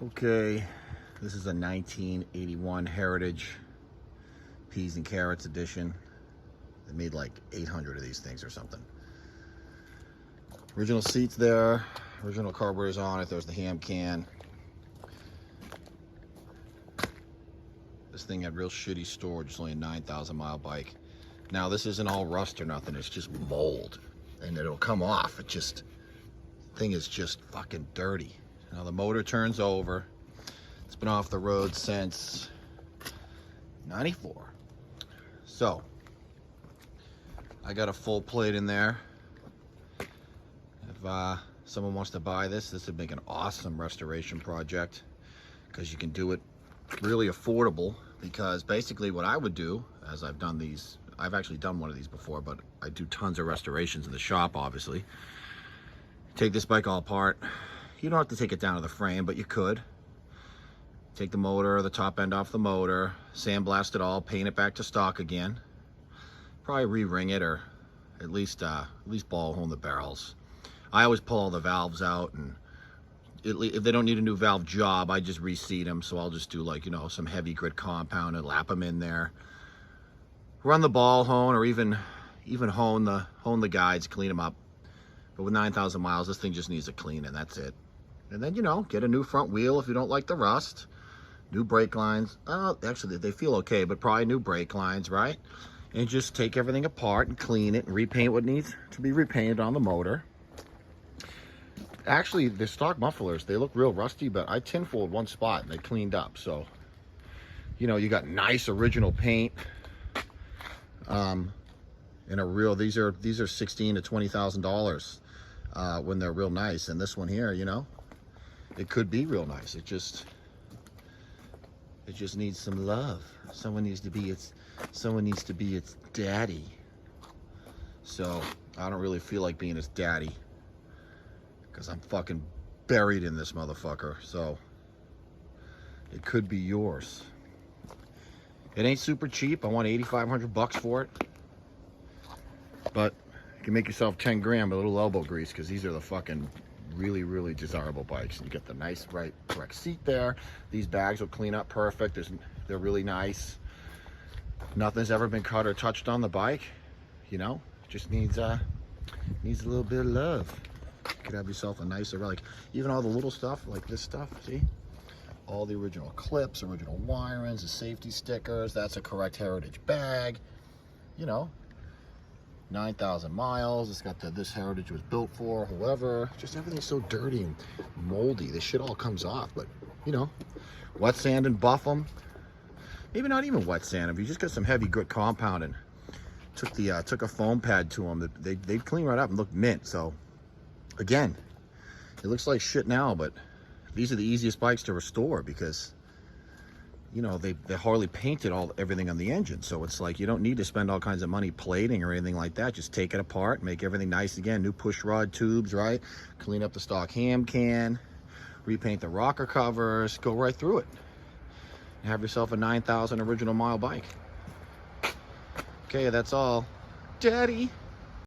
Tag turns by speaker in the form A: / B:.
A: Okay, this is a 1981 Heritage Peas and Carrots edition. They made like 800 of these things or something. Original seats there, original carburetors on it. There's the ham can. This thing had real shitty storage. It's only a 9,000 mile bike. Now this isn't all rust or nothing. It's just mold, and it'll come off. Thing is just fucking dirty. Now the motor turns over. It's been off the road since 94. So I got a full plate in there. If someone wants to buy this would make an awesome restoration project, because you can do it really affordable. Because basically what I would do, as I've done these, I've actually done one of these before, but I do tons of restorations in the shop, obviously. Take this bike all apart. You don't have to take it down to the frame, but you could. Take the motor, the top end off the motor, sandblast it all, paint it back to stock again. Probably re-ring it, or at least ball hole in the barrels. I always pull all the valves out, and if they don't need a new valve job, I just reseat them. So I'll just do, like, you know, some heavy grit compound and lap them in there. Run the ball hone, or even hone the guides, clean them up. But with 9,000 miles, this thing just needs a clean, and that's it. And then, you know, get a new front wheel if you don't like the rust. New brake lines. Actually, they feel okay, but probably new brake lines, right? And just take everything apart and clean it and repaint what needs to be repainted on the motor. Actually, the stock mufflers, they look real rusty, but I tinfoiled one spot and they cleaned up. So, you know, you got nice original paint. In a real, these are $16,000 to $20,000 when they're real nice. And this one here, you know, it could be real nice. It just needs some love. Someone needs to be its daddy. So I don't really feel like being its daddy, because I'm fucking buried in this motherfucker. So it could be yours. It ain't super cheap. I want 8,500 bucks for it. But you can make yourself 10 grand with a little elbow grease, because these are the fucking really desirable bikes. You get the nice correct seat there. These bags will clean up perfect. They're really nice. Nothing's ever been cut or touched on the bike. You know, just needs a little bit of love. You could have yourself a nicer, like, even all the little stuff, like this stuff, see? All the original clips, original wirings, the safety stickers. That's a correct Heritage bag. You know, 9,000 miles. It's got this Heritage was built for, whoever. Just everything's so dirty and moldy. This shit all comes off, but, you know, wet sand and buff them. Maybe not even wet sand. If you just got some heavy grit compound and took a foam pad to them, they'd clean right up and look mint. So again, it looks like shit now, but these are the easiest bikes to restore, because, you know, they hardly painted everything on the engine. So it's like, you don't need to spend all kinds of money plating or anything like that. Just take it apart, make everything nice again. New push rod tubes, right? Clean up the stock ham can, repaint the rocker covers, go right through it. And have yourself a 9,000 original mile bike. Okay, that's all. Daddy.